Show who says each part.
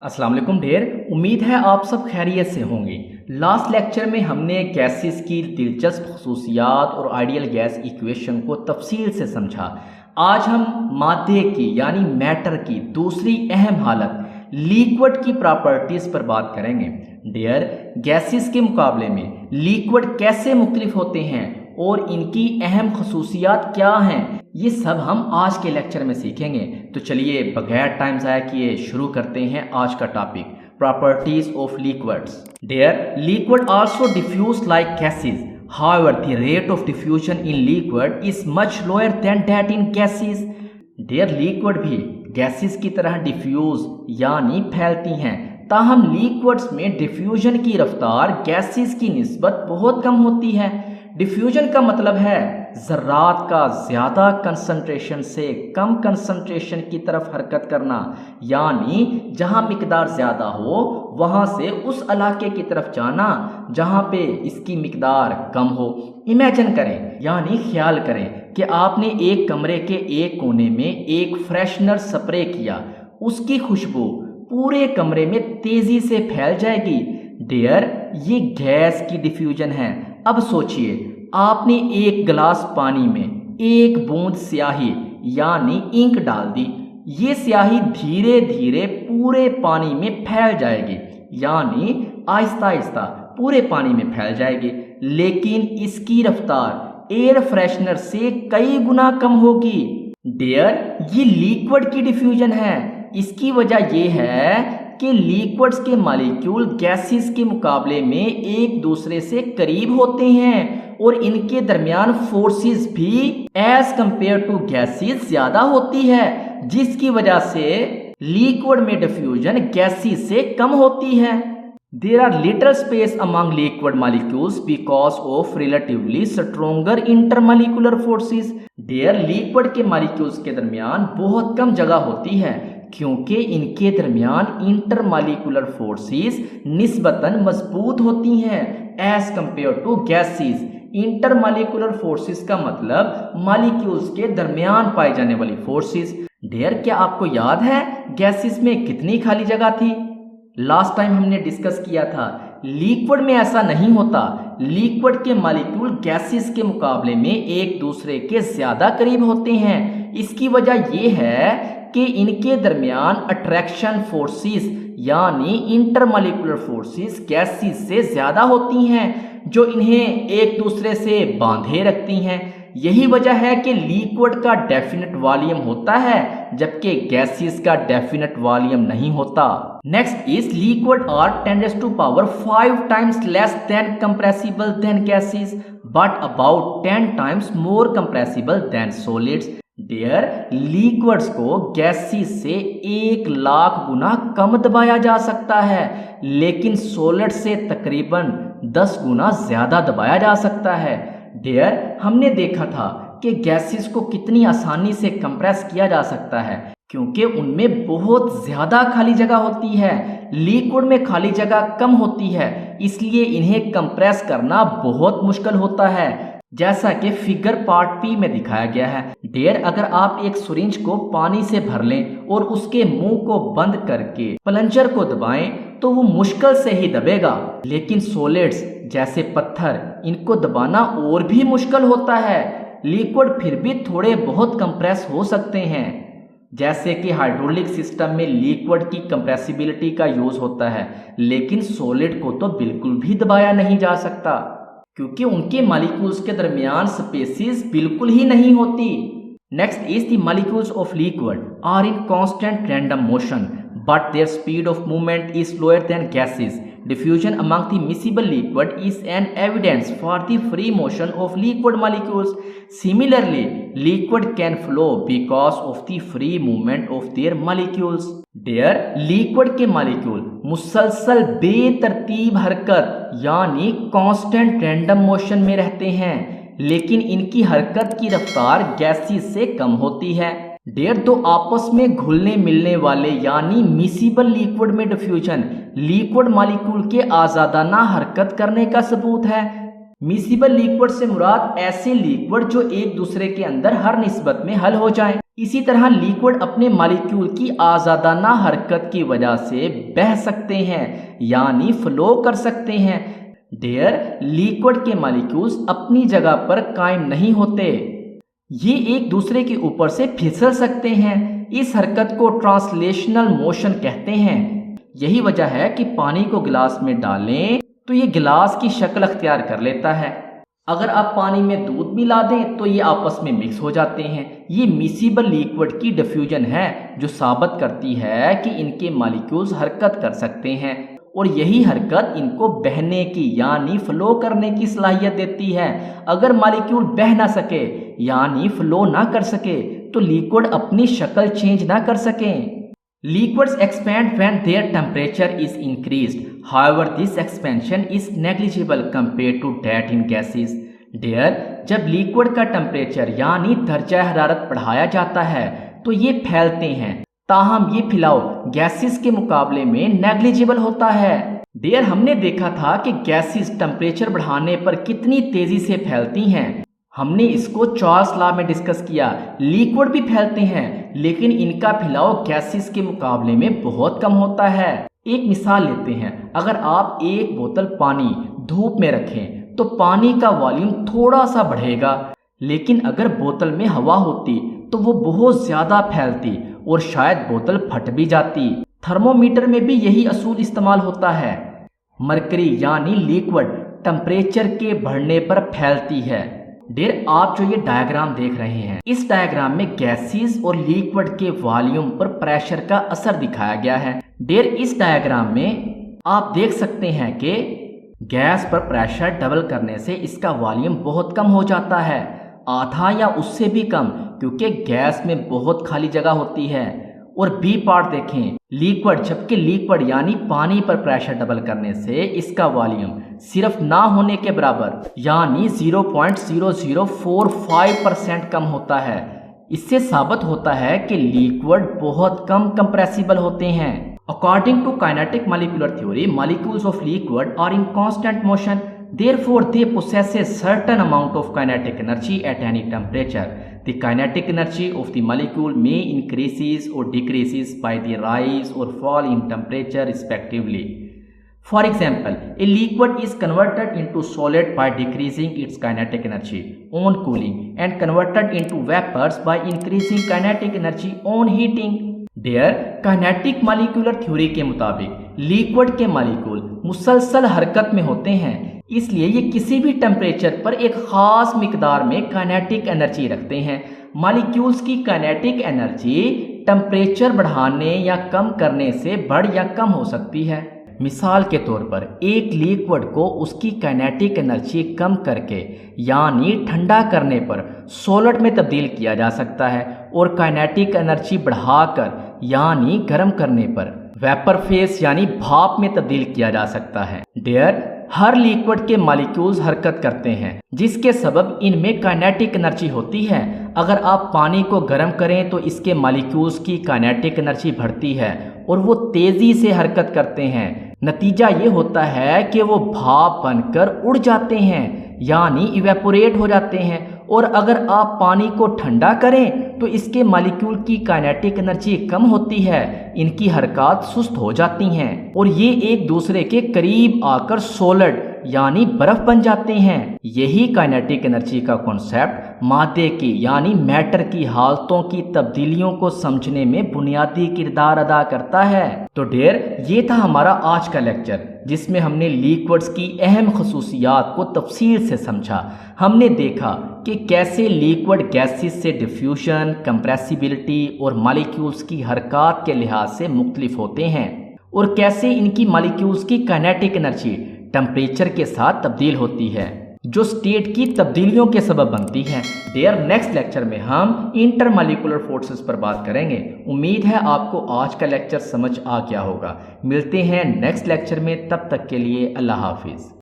Speaker 1: अस्सलाम वालेकुम ढेर। उम्मीद है आप सब खैरियत से होंगे। लास्ट लेक्चर में हमने गैसेस की दिलचस्प खसूसियात और आइडियल गैस इक्वेशन को तफसील से समझा। आज हम मादे की यानी मैटर की दूसरी अहम हालत लिक्विड की प्रॉपर्टीज़ पर बात करेंगे। डियर, गैसेस के मुकाबले में लिक्विड कैसे मुख्तलिफ होते हैं और इनकी अहम खसूसियात क्या हैं, ये सब हम आज के लेक्चर में सीखेंगे। तो चलिए बगैर टाइम ज़ाया किए शुरू करते हैं आज का topic, properties of liquids. Dear, liquid also diffuse like gases, however the rate of diffusion in liquid is much lower than that in gases. Dear, liquid भी गैसेस की तरह डिफ्यूज यानी फैलती हैं, ताहम लिक्विड्स में डिफ्यूजन की रफ्तार गैसेस की निस्बत बहुत कम होती है। डिफ्यूजन का मतलब है ज़र्रात का ज़्यादा कंसंट्रेशन से कम कंसंट्रेशन की तरफ हरकत करना, यानी जहां मिकदार ज़्यादा हो वहां से उस इलाके की तरफ जाना जहां पे इसकी मिकदार कम हो। इमेजिन करें यानी ख्याल करें कि आपने एक कमरे के एक कोने में एक फ्रेशनर स्प्रे किया, उसकी खुशबू पूरे कमरे में तेज़ी से फैल जाएगी। डियर, ये गैस की डिफ्यूजन है। अब सोचिए, आपने एक गिलास पानी में एक बूंद स्याही यानी इंक डाल दी। ये स्याही धीरे धीरे पूरे पानी में फैल जाएगी, यानी आहिस्ता आहिस्ता पूरे पानी में फैल जाएगी, लेकिन इसकी रफ्तार एयर फ्रेशनर से कई गुना कम होगी। डियर, ये लिक्विड की डिफ्यूजन है। इसकी वजह यह है कि लिक्विड्स के मॉलिक्यूल गैसेस के मुकाबले में एक दूसरे से करीब होते हैं और इनके दरमियान फोर्सेस भी एज कंपेयर टू गैसेस ज्यादा होती है, जिसकी वजह से लिक्विड में डिफ्यूजन गैसेस से कम होती है। There are little space among liquid molecules because of relatively stronger intermolecular forces. Dear, liquid के molecules के दरमियान बहुत कम जगह होती है क्योंकि इनके दरमियान इंटरमॉलिक्यूलर फोर्सेस निस्बतन मजबूत होती हैं as compare to gases. Intermolecular forces का मतलब मॉलिक्यूल्स के दरमियान पाई जाने वाली फोर्सेस। डियर, क्या आपको याद है गैसेस में कितनी खाली जगह थी? लास्ट टाइम हमने डिस्कस किया था लिक्विड में ऐसा नहीं होता। लिक्विड के मॉलिक्यूल गैसेस के मुकाबले में एक दूसरे के ज्यादा करीब होते हैं। इसकी वजह यह है कि इनके दरमियान अट्रैक्शन फोर्सेस यानी इंटरमॉलिक्यूलर फोर्सेस गैसेस से ज्यादा होती हैं, जो इन्हें एक दूसरे से बांधे रखती हैं। यही वजह है कि लिक्विड का डेफिनेट वॉल्यूम होता है जबकि गैसेस का डेफिनेट वॉल्यूम नहीं होता। Next is liquid are 10⁵ times less than compressible than gases but about 10 times more compressible than solids. Dear, liquids को गैसेस से 1,00,000 गुना कम दबाया जा सकता है, लेकिन सॉलिड से तकरीबन 10 गुना ज्यादा दबाया जा सकता है। डियर, हमने देखा था कि गैसेस को कितनी आसानी से कंप्रेस किया जा सकता है क्योंकि उनमें बहुत ज्यादा खाली जगह होती है। लिक्विड में खाली जगह कम होती है, इसलिए इन्हें कंप्रेस करना बहुत मुश्किल होता है, जैसा कि फिगर पार्ट पी में दिखाया गया है। डियर, अगर आप एक सिरिंज को पानी से भर लें और उसके मुंह को बंद करके प्लंजर को दबाएं तो वो मुश्किल से ही दबेगा, लेकिन सॉलिड्स जैसे पत्थर, इनको दबाना और भी मुश्किल होता है। लिक्विड फिर भी थोड़े बहुत कंप्रेस हो सकते हैं, जैसे कि हाइड्रोलिक सिस्टम में लिक्विड की कंप्रेसिबिलिटी का यूज होता है, लेकिन सॉलिड को तो बिल्कुल भी दबाया नहीं जा सकता क्योंकि उनके मॉलिक्यूल्स के दरमियान स्पेसेस बिल्कुल ही नहीं होती। Next is the molecules of liquid are in constant random motion but their speed of movement is lower than gases. Diffusion among the miscible liquid is an evidence for the free motion of liquid molecules. Similarly, liquid can flow because of the free movement of their molecules. Dear, liquid के molecule मुसलसल बेतरतीब हरकत यानी constant random motion में रहते हैं, लेकिन इनकी हरकत की रफ्तार गैसेस से कम होती है। डियर, दो आपस में घुलने मिलने वाले यानी मिसिबल लिक्विड में डिफ्यूजन लिक्विड मॉलिक्यूल के आजादाना हरकत करने का सबूत है। मिसिबल लिक्विड से मुराद ऐसे लिक्विड जो एक दूसरे के अंदर हर निस्बत में हल हो जाएं। इसी तरह लिक्विड अपने मॉलिक्यूल की आज़ादाना हरकत की वजह से बह सकते हैं यानी फ्लो कर सकते हैं। डियर, लिक्विड के मॉलिक्यूल्स अपनी जगह पर कायम नहीं होते, ये एक दूसरे के ऊपर से फिसल सकते हैं। इस हरकत को ट्रांसलेशनल मोशन कहते हैं। यही वजह है कि पानी को गिलास में डालें तो ये गिलास की शक्ल अख्तियार कर लेता है। अगर आप पानी में दूध मिला दें तो ये आपस में मिक्स हो जाते हैं। ये मिसिबल लिक्विड की डिफ्यूजन है जो साबित करती है कि इनके मॉलिक्यूल्स हरकत कर सकते हैं और यही हरकत इनको बहने की यानी फ्लो करने की सलाहियत देती है। अगर मॉलिक्यूल बह ना सके यानी फ्लो ना कर सके तो लिक्विड अपनी शक्ल चेंज ना कर सकें। Liquids expand when their temperature is increased. However, this expansion is negligible compared to that in gases. Dear, जब लिक्विड का टेम्परेचर यानी दर्जा हरारत बढ़ाया जाता है तो ये फैलते हैं, ताहम ये फैलाव गैसेस के मुकाबले में नेग्लिजिबल होता है। डियर, हमने देखा था कि गैसेस टेम्परेचर बढ़ाने पर कितनी तेजी से फैलती हैं। हमने इसको चार्ल्स लॉ में डिस्कस किया। लिक्विड भी फैलते हैं लेकिन इनका फैलाव गैसेस के मुकाबले में बहुत कम होता है। एक मिसाल लेते हैं, अगर आप एक बोतल पानी धूप में रखें तो पानी का वॉल्यूम थोड़ा सा बढ़ेगा, लेकिन अगर बोतल में हवा होती तो वो बहुत ज्यादा फैलती और शायद बोतल फट भी जाती। थर्मोमीटर में भी यही असूल इस्तेमाल होता है। मरकरी यानी लिक्विड टेम्परेचर के बढ़ने पर फैलती है। डियर, आप जो ये डायग्राम देख रहे हैं, इस डायग्राम में गैसेस और लिक्विड के वॉल्यूम पर प्रेशर का असर दिखाया गया है। डियर, इस डायग्राम में आप देख सकते हैं कि गैस पर प्रेशर डबल करने से इसका वॉल्यूम बहुत कम हो जाता है, आधा या उससे भी कम, क्योंकि गैस में बहुत खाली जगह होती है। और बी पार्ट देखें, लिक्विड, जबकि लिक्विड यानी पानी पर प्रेशर डबल करने से इसका वॉल्यूम सिर्फ ना होने के बराबर यानी 0.0045% कम होता है। इससे साबित होता है कि लिक्विड बहुत कम कंप्रेसिबल होते हैं। According to kinetic molecular theory, molecules of liquid are in constant motion, therefore they possess a certain amount of kinetic energy at any temperature. The kinetic energy of the molecule may increases or decreases by the rise or fall in temperature respectively. For example, a liquid is converted into solid by decreasing its kinetic energy on cooling and converted into vapors by increasing kinetic energy on heating. Dear, kinetic molecular theory के मुताबिक liquid के molecule मुसलसल हरकत में होते हैं, इसलिए ये किसी भी टेम्परेचर पर एक खास मिकदार में काइनेटिक एनर्जी रखते हैं। मॉलिक्यूल्स की काइनेटिक एनर्जी टेम्परेचर बढ़ाने या कम करने से बढ़ या कम हो सकती है। मिसाल के तौर पर एक लिक्विड को उसकी काइनेटिक एनर्जी कम करके यानी ठंडा करने पर सॉलिड में तब्दील किया जा सकता है और काइनेटिक एनर्जी बढ़ाकर यानी गर्म करने पर वेपर फेस यानी भाप में तब्दील किया जा सकता है। डियर, हर लिक्विड के मॉलिक्यूल्स हरकत करते हैं जिसके सबब इनमें काइनेटिक एनर्जी होती है। अगर आप पानी को गर्म करें तो इसके मॉलिक्यूल्स की काइनेटिक एनर्जी बढ़ती है और वो तेजी से हरकत करते हैं। नतीजा ये होता है कि वो भाप बनकर उड़ जाते हैं यानी इवेपोरेट हो जाते हैं। और अगर आप पानी को ठंडा करें तो इसके मॉलिक्यूल की काइनेटिक एनर्जी कम होती है, इनकी हरकत सुस्त हो जाती हैं और ये एक दूसरे के करीब आकर सॉलिड यानी बर्फ बन जाते हैं। यही काइनेटिक एनर्जी का कॉन्सेप्ट मादे की यानी मैटर की हालतों की तब्दीलियों को समझने में बुनियादी किरदार अदा करता है। तो डियर, ये था हमारा आज का लेक्चर जिसमें हमने लिक्विड्स की अहम खसूसियात को तफसील से समझा। हमने देखा कि कैसे लिक्विड गैसेस से डिफ्यूजन, कंप्रेसिबिलिटी और मॉलिक्यूल्स की हरकत के लिहाज से मुख्तलिफ होते हैं और कैसे इनकी मॉलिक्यूल्स की काइनेटिक एनर्जी टेम्परेचर के साथ तब्दील होती है जो स्टेट की तब्दीलियों के सबब बनती है। डियर, नेक्स्ट लेक्चर में हम इंटरमॉलिक्यूलर फोर्सेस पर बात करेंगे। उम्मीद है आपको आज का लेक्चर समझ आ गया होगा। मिलते हैं नेक्स्ट लेक्चर में, तब तक के लिए अल्लाह हाफिज़।